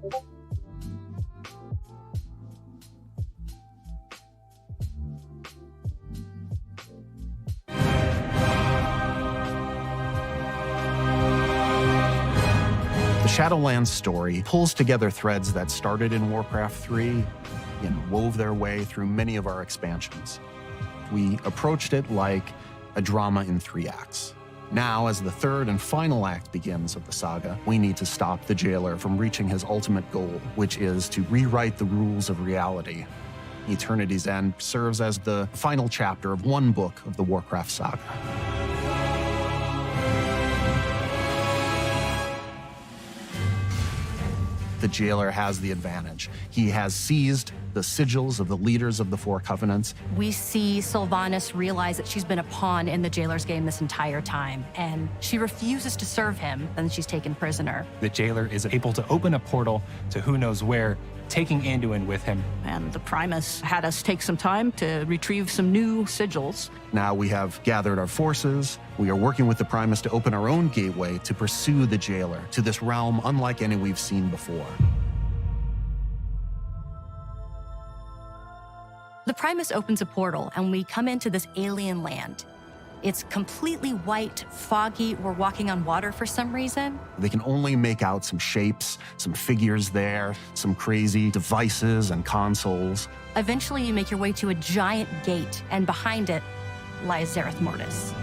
The Shadowlands story pulls together threads that started in Warcraft 3 and wove their way through many of our expansions. We approached it like a drama in 3 acts. Now, as the third and final act begins of the saga, we need to stop the jailer from reaching his ultimate goal, which is to rewrite the rules of reality. Eternity's End serves as the final chapter of one book of the Warcraft saga. The jailer has the advantage. He has seized the sigils of the leaders of the Four Covenants. We see Sylvanas realize that she's been a pawn in the jailer's game this entire time, and she refuses to serve him, and she's taken prisoner. The jailer is able to open a portal to who knows where, taking Anduin with him. And the Primus had us take some time to retrieve some new sigils. Now we have gathered our forces. We are working with the Primus to open our own gateway to pursue the jailer to this realm unlike any we've seen before. The Primus opens a portal, and we come into this alien land. It's completely white, foggy. We're walking on water for some reason. They can only make out some shapes, some figures there, some crazy devices and consoles. Eventually, you make your way to a giant gate, and behind it lies ZERETH Mortis.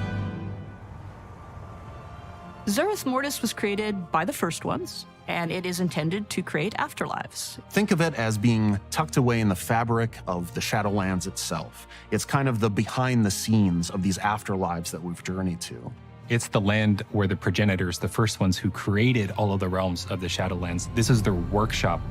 ZERETH Mortis was created by the first ones, and it is intended to create afterlives. Think of it as being tucked away in the fabric of the Shadowlands itself. It's kind of the behind the scenes of these afterlives that we've journeyed to. It's the land where the progenitors, the first ones who created all of the realms of the Shadowlands, this is their workshop.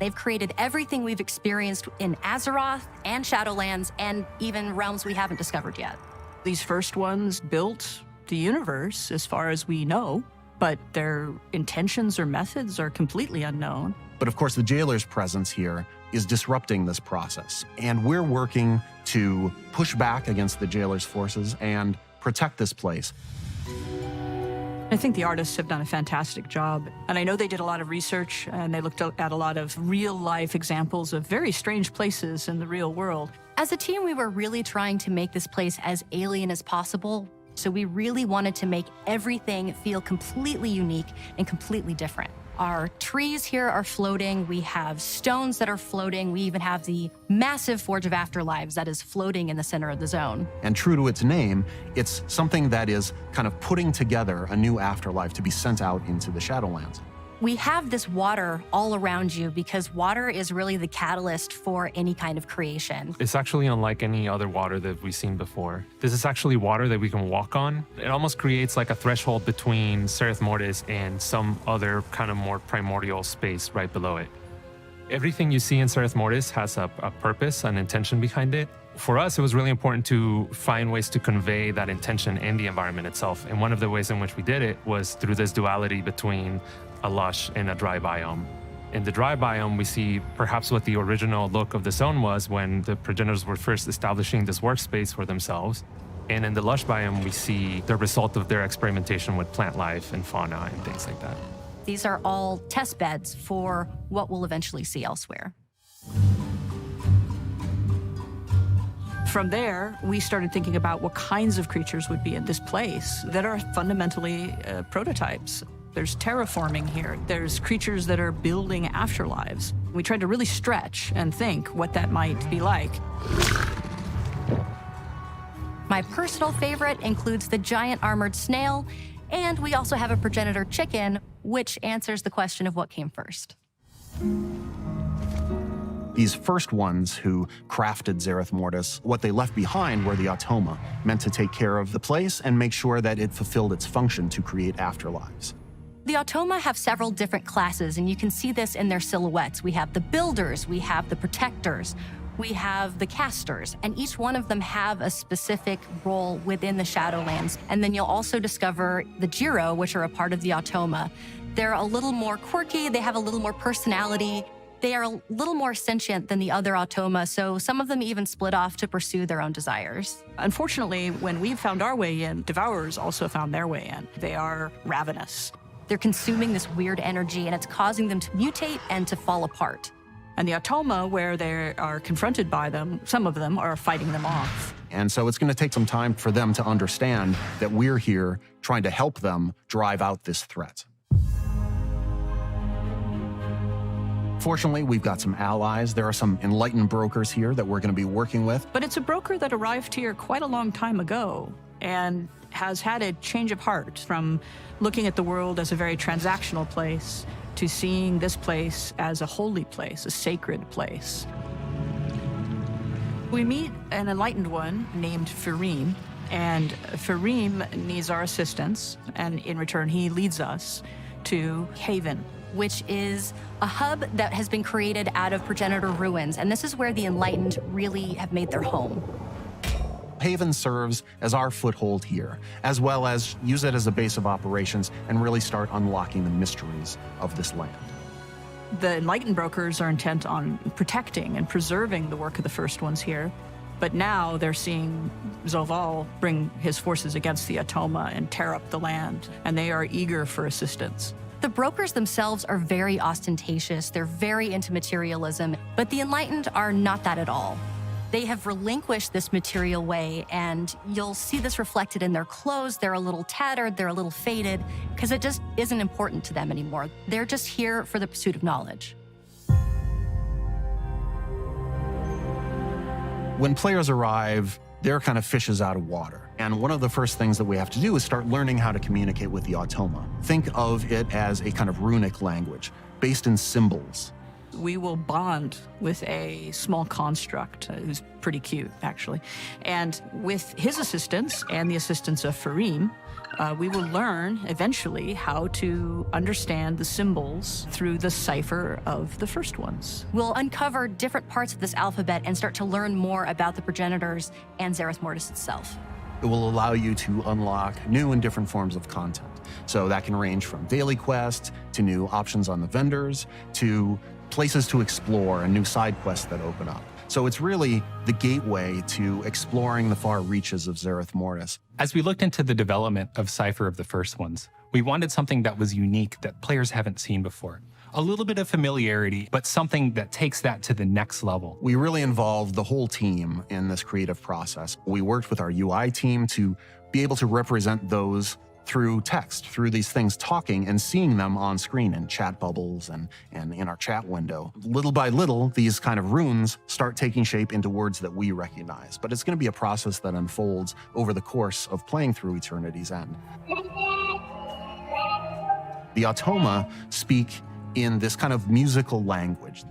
They've created everything we've experienced in Azeroth and Shadowlands, and even realms we haven't discovered yet. These first ones built the universe as far as we know, but their intentions or methods are completely unknown. But of course, the jailer's presence here is disrupting this process, and we're working to push back against the jailer's forces and protect this place. I think the artists have done a fantastic job, and I know they did a lot of research, and they looked at a lot of real-life examples of very strange places in the real world. As a team, we were really trying to make this place as alien as possible, so we really wanted to make everything feel completely unique and completely different. Our trees here are floating, we have stones that are floating, we even have the massive Forge of Afterlives that is floating in the center of the zone. And true to its name, it's something that is kind of putting together a new afterlife to be sent out into the Shadowlands. We have this water all around you because water is really the catalyst for any kind of creation. It's actually unlike any other water that we've seen before. This is actually water that we can walk on. It almost creates like a threshold between ZERETH Mortis and some other kind of more primordial space right below it. Everything you see in ZERETH Mortis has a purpose, an intention behind it. For us, it was really important to find ways to convey that intention in the environment itself. And one of the ways in which we did it was through this duality between a lush and a dry biome. In the dry biome, we see perhaps what the original look of the zone was when the progenitors were first establishing this workspace for themselves. And in the lush biome, we see the result of their experimentation with plant life and fauna and things like that. These are all test beds for what we'll eventually see elsewhere. From there, we started thinking about what kinds of creatures would be in this place that are fundamentally prototypes. There's terraforming here. There's creatures that are building afterlives. We tried to really stretch and think what that might be like. My personal favorite includes the giant armored snail, and we also have a progenitor chicken, which answers the question of what came first. These first ones who crafted ZERETH Mortis, what they left behind were the Automa, meant to take care of the place and make sure that it fulfilled its function to create afterlives. The Automa have several different classes, and you can see this in their silhouettes. We have the Builders, we have the Protectors, we have the Casters, and each one of them have a specific role within the Shadowlands. And then you'll also discover the Jiro, which are a part of the Automa. They're a little more quirky, they have a little more personality, they are a little more sentient than the other Automa, so some of them even split off to pursue their own desires. Unfortunately, when we found our way in, Devourers also found their way in. They are ravenous. They're consuming this weird energy, and it's causing them to mutate and to fall apart. And the Automa, where they are confronted by them, some of them are fighting them off. And so it's going to take some time for them to understand that we're here trying to help them drive out this threat. Fortunately, we've got some allies. There are some enlightened brokers here that we're going to be working with. But it's a broker that arrived here quite a long time ago and has had a change of heart from looking at the world as a very transactional place to seeing this place as a holy place, a sacred place. We meet an enlightened one named Fareem, and Fareem needs our assistance, and in return, he leads us to Haven, which is a hub that has been created out of progenitor ruins, and this is where the enlightened really have made their home. Haven serves as our foothold here, as well as use it as a base of operations and really start unlocking the mysteries of this land. The enlightened brokers are intent on protecting and preserving the work of the first ones here, but now they're seeing Zoval bring his forces against the Automa and tear up the land, and they are eager for assistance. The brokers themselves are very ostentatious, they're very into materialism, but the enlightened are not that at all. They have relinquished this material way, and you'll see this reflected in their clothes. They're a little tattered, they're a little faded, because it just isn't important to them anymore. They're just here for the pursuit of knowledge. When players arrive, they're kind of fishes out of water. And one of the first things that we have to do is start learning how to communicate with the Automa. Think of it as a kind of runic language, based in symbols. We will bond with a small construct who's pretty cute, actually. And with his assistance and the assistance of Fareem, we will learn eventually how to understand the symbols through the cipher of the first ones. We'll uncover different parts of this alphabet and start to learn more about the progenitors and ZERETH Mortis itself. It will allow you to unlock new and different forms of content. So that can range from daily quests to new options on the vendors to places to explore and new side quests that open up. So it's really the gateway to exploring the far reaches of ZERETH Mortis. As we looked into the development of Cipher of the First Ones, we wanted something that was unique that players haven't seen before. A little bit of familiarity, but something that takes that to the next level. We really involved the whole team in this creative process. We worked with our UI team to be able to represent those through text, through these things talking and seeing them on screen in chat bubbles and in our chat window. Little by little, these kind of runes start taking shape into words that we recognize. But it's going to be a process that unfolds over the course of playing through Eternity's End. The Automa speak in this kind of musical language.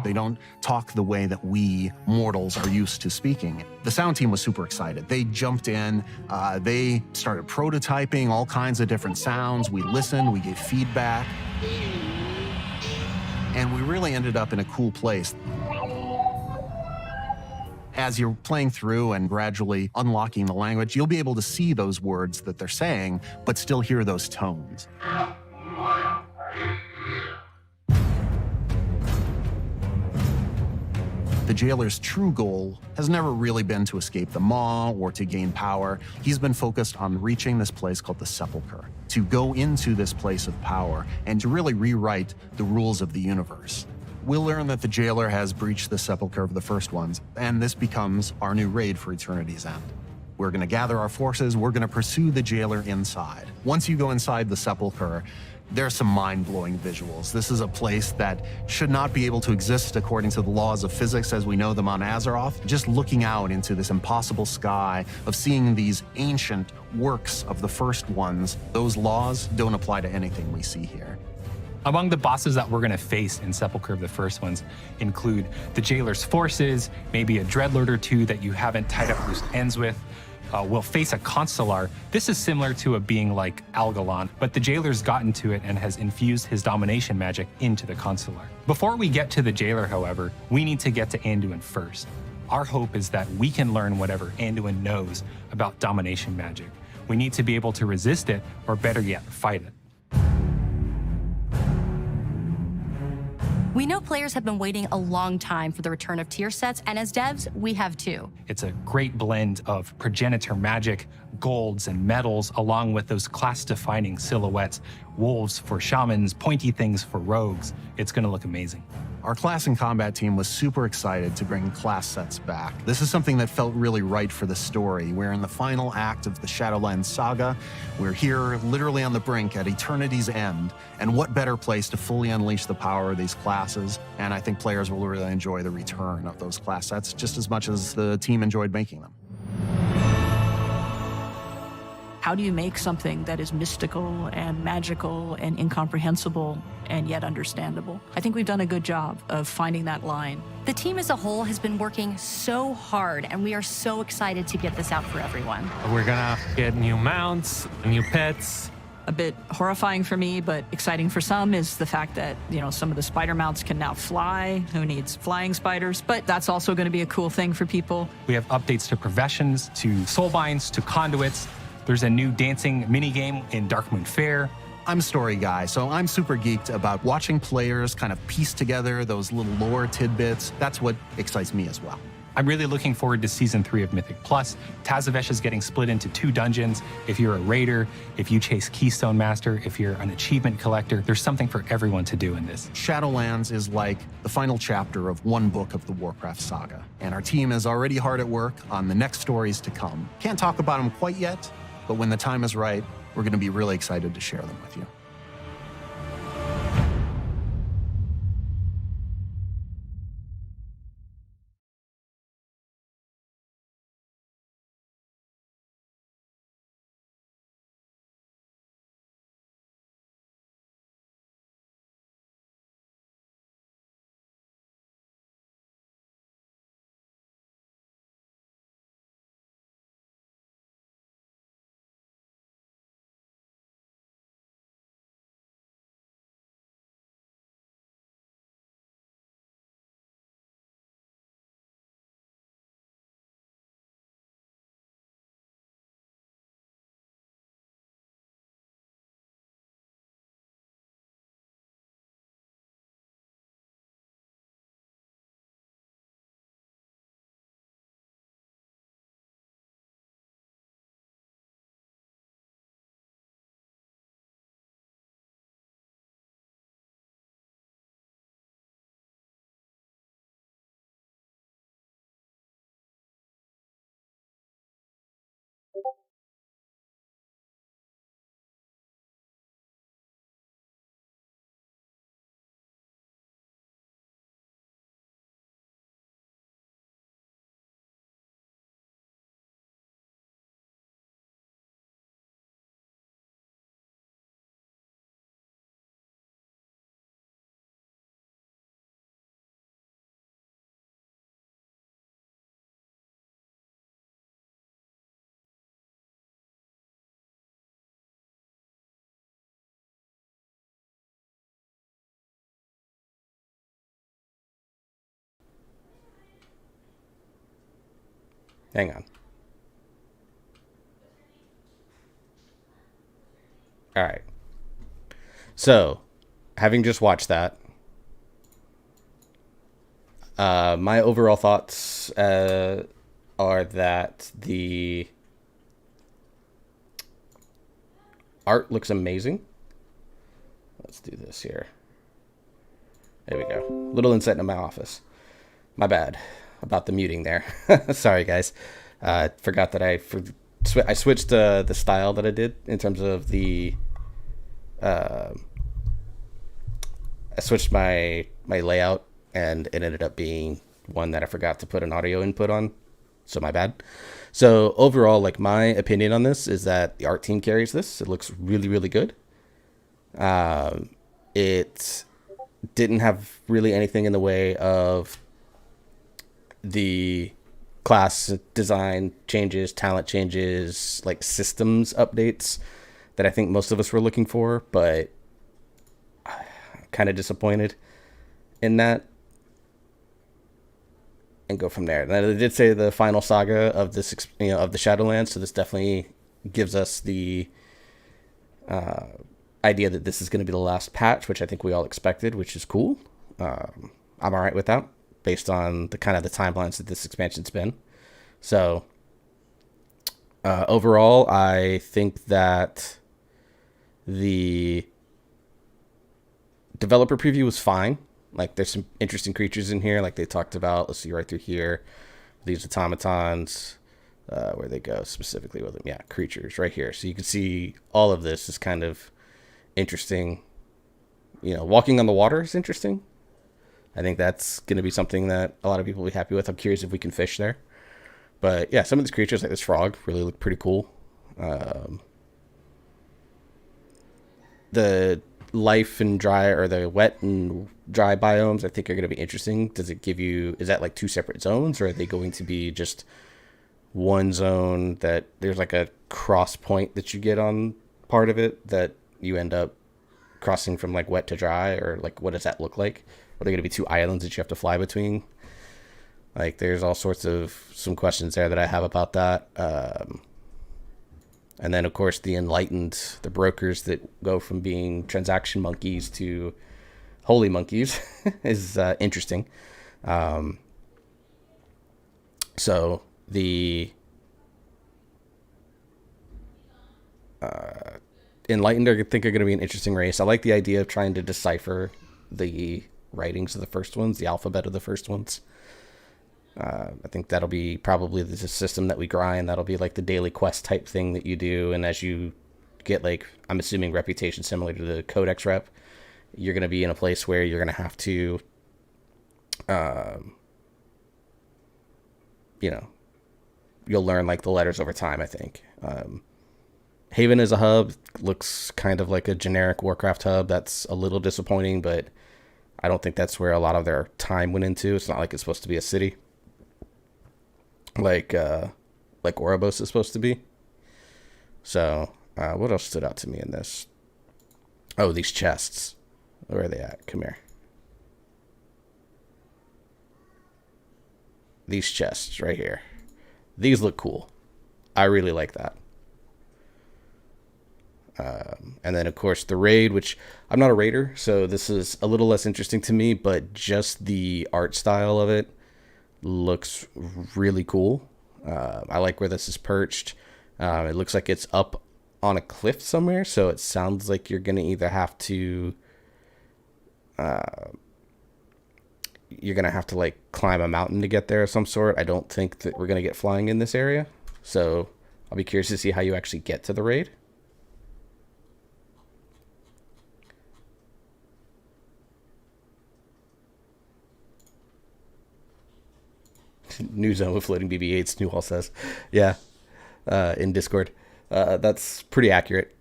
They don't talk the way that we mortals are used to speaking. The sound team was super excited. They jumped in, they started prototyping all kinds of different sounds. We listened, we gave feedback, and we really ended up in a cool place. As you're playing through and gradually unlocking the language, you'll be able to see those words that they're saying, but still hear those tones. The jailer's true goal has never really been to escape the Maw or to gain power. He's been focused on reaching this place called the Sepulchre, to go into this place of power and to really rewrite the rules of the universe. We'll learn that the jailer has breached the Sepulchre of the First Ones, and this becomes our new raid for Eternity's End. We're going to gather our forces, we're going to pursue the jailer inside. Once you go inside the Sepulchre, there's some mind-blowing visuals. This is a place that should not be able to exist according to the laws of physics as we know them on Azeroth. Just looking out into this impossible sky of seeing these ancient works of the First Ones, those laws don't apply to anything we see here. Among the bosses that we're going to face in Sepulchre of the First Ones include the jailer's forces, maybe a dreadlord or two that you haven't tied up loose ends with. We'll face a consular. This is similar to a being like Algalon, but the jailer's gotten to it and has infused his domination magic into the consular. Before we get to the jailer, however, we need to get to Anduin first. Our hope is that we can learn whatever Anduin knows about domination magic. We need to be able to resist it, or better yet, fight it. We know players have been waiting a long time for the return of tier sets, and as devs, we have too. It's a great blend of progenitor magic, golds, and metals, along with those class-defining silhouettes, wolves for shamans, pointy things for rogues. It's going to look amazing. Our class and combat team was super excited to bring class sets back. This is something that felt really right for the story. We're in the final act of the Shadowlands saga. We're here literally on the brink at eternity's end. And what better place to fully unleash the power of these classes? And I think players will really enjoy the return of those class sets just as much as the team enjoyed making them. How do you make something that is mystical and magical and incomprehensible and yet understandable? I think we've done a good job of finding that line. The team as a whole has been working so hard, and we are so excited to get this out for everyone. We're gonna get new mounts, new pets. A bit horrifying for me, but exciting for some is the fact that, some of the spider mounts can now fly. Who needs flying spiders? But that's also going to be a cool thing for people. We have updates to professions, to soulbinds, to conduits. There's a new dancing minigame in Darkmoon Fair. I'm a story guy, so I'm super geeked about watching players kind of piece together those little lore tidbits. That's what excites me as well. I'm really looking forward to Season 3 of Mythic Plus. Tazavesh is getting split into 2 dungeons. If you're a raider, if you chase Keystone Master, if you're an achievement collector, there's something for everyone to do in this. Shadowlands is like the final chapter of one book of the WARCRAFT saga, and our team is already hard at work on the next stories to come. Can't talk about them quite yet, but when the time is right, we're going to be really excited to share them with you. Hang on. All right. So, having just watched that, my overall thoughts are that the art looks amazing. Let's do this here. There we go. Little insight into my office. My bad about the muting there. Sorry, guys. Forgot that I switched the style that I did in terms of the... I switched my layout, and it ended up being one that I forgot to put an audio input on. So my bad. So overall, like, my opinion on this is that the art team carries this. It looks really, really good. It didn't have really anything in the way of the class design changes, talent changes, like systems updates that I think most of us were looking for, but I'm kind of disappointed in that. And go from there. Now, they did say the final saga of this, of the Shadowlands, so this definitely gives us the idea that this is going to be the last patch, which I think we all expected, which is cool. I'm all right with that based on the kind of the timelines that this expansion's been. So overall, I think that the developer preview was fine. Like, there's some interesting creatures in here, like they talked about. Let's see right through here. These automatons, where they go specifically with them. Yeah, creatures right here. So you can see all of this is kind of interesting. You know, walking on the water is interesting. I think that's going to be something that a lot of people will be happy with. I'm curious if we can fish there. But yeah, some of these creatures, like this frog, really look pretty cool. The life and dry, or the wet and dry biomes, I think are going to be interesting. Does it give you, is that like two separate zones, or are they going to be just one zone that there's like a cross point that you get on part of it that you end up crossing from like wet to dry, or like what does that look like? Are there going to be two islands that you have to fly between? Like, there's all sorts of some questions there that I have about that. And then, of course, the enlightened, the brokers that go from being transaction monkeys to holy monkeys is interesting. So the enlightened, I think, are going to be an interesting race. I like the idea of trying to decipher the writings of the first ones, the alphabet of the first ones. I think that'll be probably the system that we grind. That'll be like the daily quest type thing that you do. And as you get, like, I'm assuming reputation similar to the Codex rep, you're going to be in a place where you're going to have to, you know, you'll learn like the letters over time, I think. Haven as a hub looks kind of like a generic Warcraft hub. That's a little disappointing, but I don't think that's where a lot of their time went into. It's not like it's supposed to be a city like Oribos is supposed to be. So what else stood out to me in this? Oh, these chests. Where are they at? Come here. These chests right here. These look cool. I really like that. And then, of course, the raid, which I'm not a raider, so this is a little less interesting to me, but just the art style of it looks really cool. I like where this is perched. It looks like it's up on a cliff somewhere, so it sounds like you're going to either have to... you're going to have to, like, climb a mountain to get there of some sort. I don't think that we're going to get flying in this area, so I'll be curious to see how you actually get to the raid. New zone with floating BB-8s, Newhall says. Yeah, in Discord. That's pretty accurate.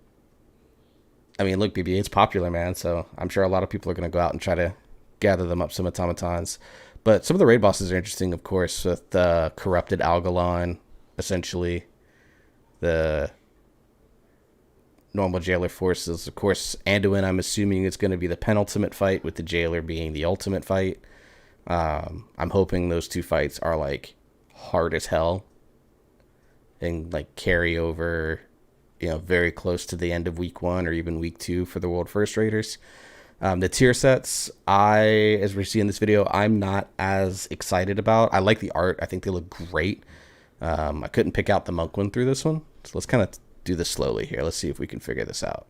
I mean, look, BB-8's popular, man, so I'm sure a lot of people are going to go out and try to gather them up, some automatons. But some of the raid bosses are interesting, of course, with the corrupted Algalon, essentially. The normal jailer forces. Of course, Anduin, I'm assuming, is going to be the penultimate fight, with the jailer being the ultimate fight. I'm hoping those two fights are like hard as hell and like carry over, you know, very close to the end of week 1 or even week 2 for the World First Raiders. The tier sets, as we see in this video, I'm not as excited about. I like the art. I think they look great. I couldn't pick out the monk one through this one. So let's kind of do this slowly here. Let's see if we can figure this out.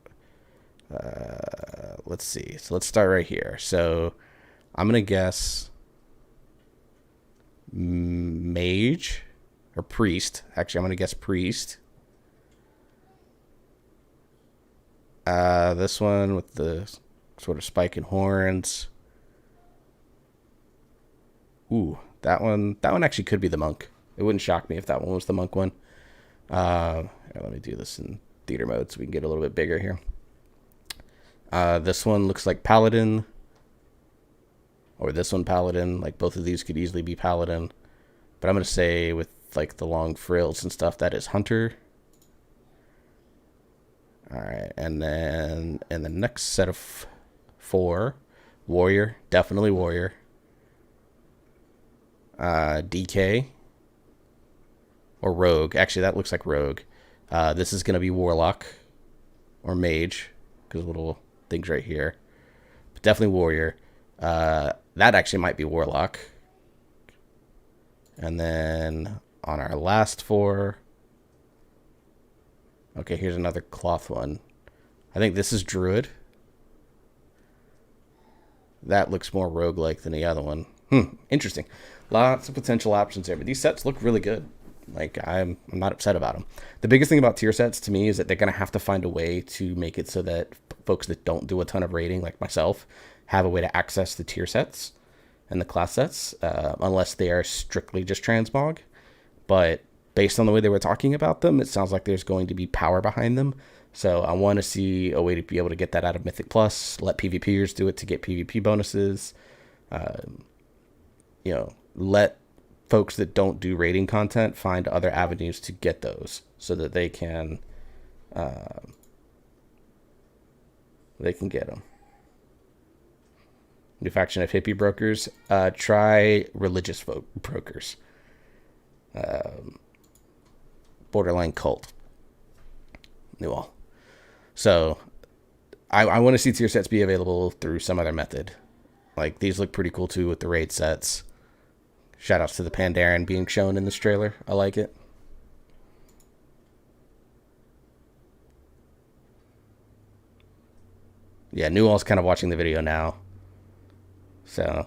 Let's see. So let's start right here. So I'm going to guess mage or priest. Actually, I'm going to guess priest. This one with the sort of spike and horns. Ooh, that one actually could be the monk. It wouldn't shock me if that one was the monk one. Here, let me do this in theater mode so we can get a little bit bigger here. This one looks like paladin. Or this one paladin. Like, both of these could easily be paladin. But I'm going to say with like the long frills and stuff, that is hunter. Alright, and then in the next set of 4, warrior. Definitely warrior. DK. Or rogue. Actually, that looks like rogue. This is going to be warlock. Or mage. Because little things right here. But definitely warrior. That actually might be Warlock. And then on our last 4... Okay, here's another cloth one. I think this is Druid. That looks more roguelike than the other one. Interesting. Lots of potential options there, but these sets look really good. Like, I'm not upset about them. The biggest thing about tier sets to me is that they're going to have to find a way to make it so that folks that don't do a ton of raiding, like myself, have a way to access the tier sets and the class sets, unless they are strictly just transmog. But based on the way they were talking about them, it sounds like there's going to be power behind them. So I want to see a way to be able to get that out of Mythic Plus, let PvPers do it to get PvP bonuses, let folks that don't do raiding content find other avenues to get those so that they can get them. New faction of hippie brokers. Try religious brokers. Borderline cult. New all. So I want to see tier sets be available through some other method. Like, these look pretty cool too with the raid sets. Shoutouts to the Pandaren being shown in this trailer. I like it. Yeah, Newall's kind of watching the video now. So,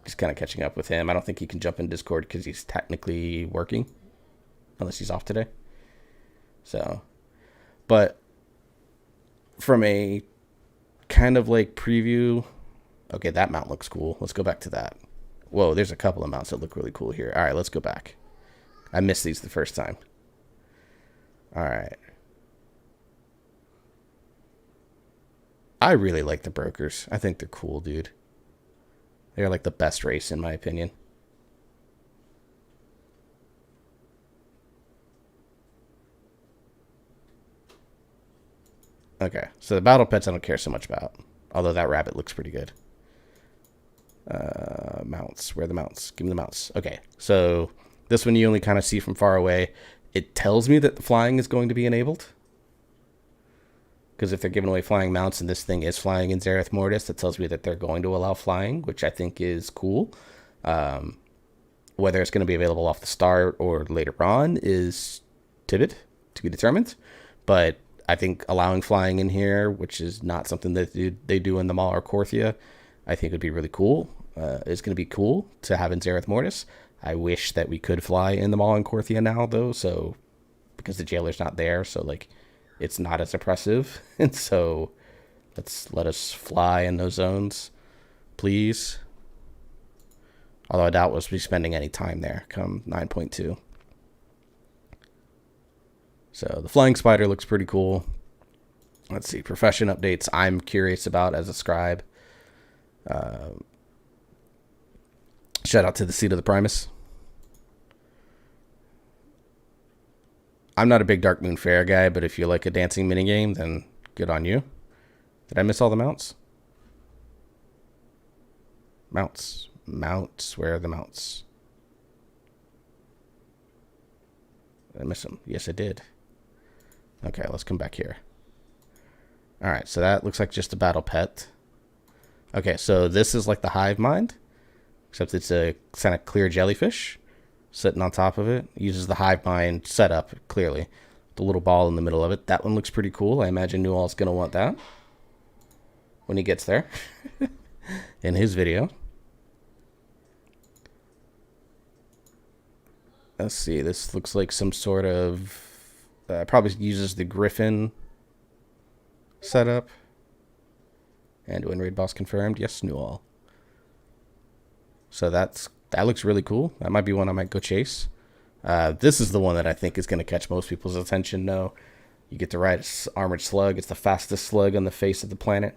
just kind of catching up with him. I don't think he can jump in Discord because he's technically working. Unless he's off today. So, but from a kind of like preview... Okay, that mount looks cool. Let's go back to that. Whoa, there's a couple of mounts that look really cool here. All right, let's go back. I missed these the first time. All right. I really like the brokers. I think they're cool, dude. They're like the best race in my opinion. Okay, so the battle pets I don't care so much about. Although that rabbit looks pretty good. Mounts. Where are the mounts? Give me the mounts. Okay, so this one you only kind of see from far away. It tells me that the flying is going to be enabled. Because if they're giving away flying mounts and this thing is flying in ZERETH Mortis, that tells me that they're going to allow flying, which I think is cool. Whether it's going to be available off the start or later on is to be determined. But I think allowing flying in here, which is not something that they do in the Mall or Korthia, I think would be really cool. It's going to be cool to have in ZERETH Mortis. I wish that we could fly in the Mall and Korthia now, though, so because the jailer's not there, so like it's not as oppressive. And so let us fly in those zones, please. Although I doubt we'll be spending any time there come 9.2. So the flying spider looks pretty cool. Let's see, profession updates I'm curious about as a scribe. Shout out to the Seat of the Primus. I'm not a big Dark Moon Fair guy, but if you like a dancing minigame, then good on you. Did I miss all the mounts? Mounts. Mounts. Where are the mounts? Did I miss them? Yes, I did. Okay, let's come back here. Alright, so that looks like just a battle pet. Okay, so this is like the hive mind, except it's a kind of clear jellyfish sitting on top of it. It uses the hive mind setup, clearly. The little ball in the middle of it. That one looks pretty cool. I imagine Newall's going to want that when he gets there in his video. Let's see. This looks like some sort of... probably uses the Griffin setup. And win raid boss confirmed. Yes, Newall. So that looks really cool. That might be one I might go chase. This is the one that I think is going to catch most people's attention. No, you get to ride an armored slug. It's the fastest slug on the face of the planet.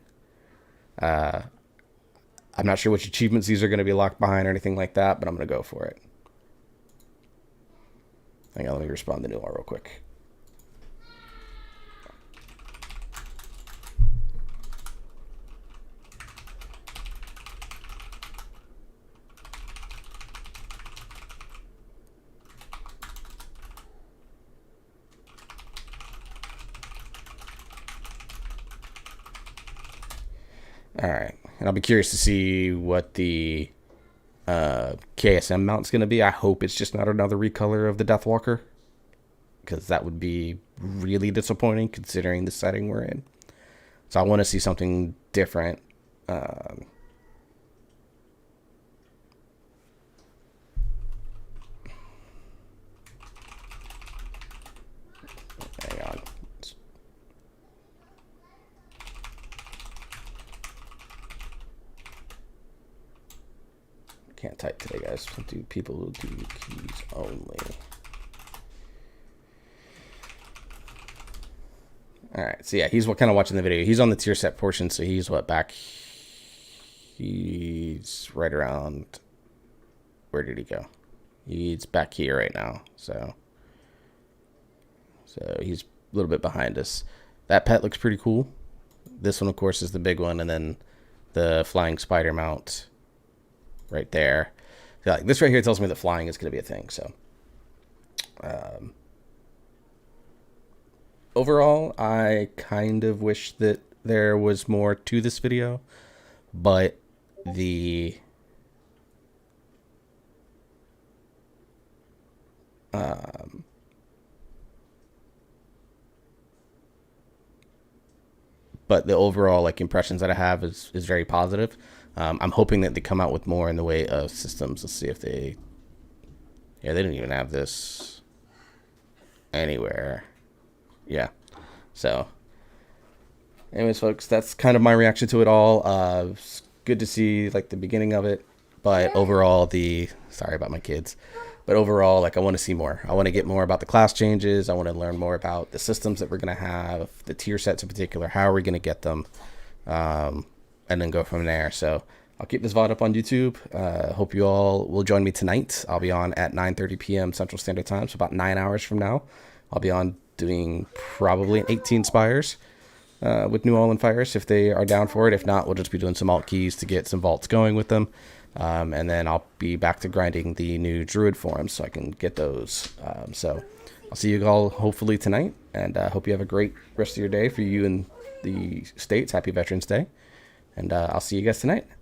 I'm not sure which achievements these are going to be locked behind or anything like that, but I'm going to go for it. Hang on, let me respond to Newall real quick. All right. And I'll be curious to see what the KSM mount's going to be. I hope it's just not another recolor of the Deathwalker, because that would be really disappointing considering the setting we're in. So I want to see something different. Hang on. Can't type today, guys. Do people do keys only? All right. So yeah, he's kind of watching the video. He's on the tier set portion, so he's what, back? He's right around. Where did he go? He's back here right now. So he's a little bit behind us. That pet looks pretty cool. This one, of course, is the big one, and then the flying spider mount right there. So, like, this right here tells me that flying is going to be a thing. So overall, I kind of wish that there was more to this video, but the overall, like, impressions that I have is very positive. I'm hoping that they come out with more in the way of systems. Let's see if they... Yeah, they didn't even have this anywhere. Yeah. So, anyways, folks, that's kind of my reaction to it all. It's good to see, like, the beginning of it. But overall, sorry about my kids. But overall, like, I want to see more. I want to get more about the class changes. I want to learn more about the systems that we're going to have, the tier sets in particular. How are we going to get them? And then go from there. So I'll keep this VOD up on YouTube. Hope you all will join me tonight. I'll be on at 9:30 p.m. Central Standard Time, so about 9 hours from now. I'll be on doing probably 18 Spires with New Orleans Fires if they are down for it. If not, we'll just be doing some alt keys to get some vaults going with them. And then I'll be back to grinding the new Druid forms so I can get those. So I'll see you all hopefully tonight, and hope you have a great rest of your day for you in the States. Happy Veterans Day. And I'll see you guys tonight.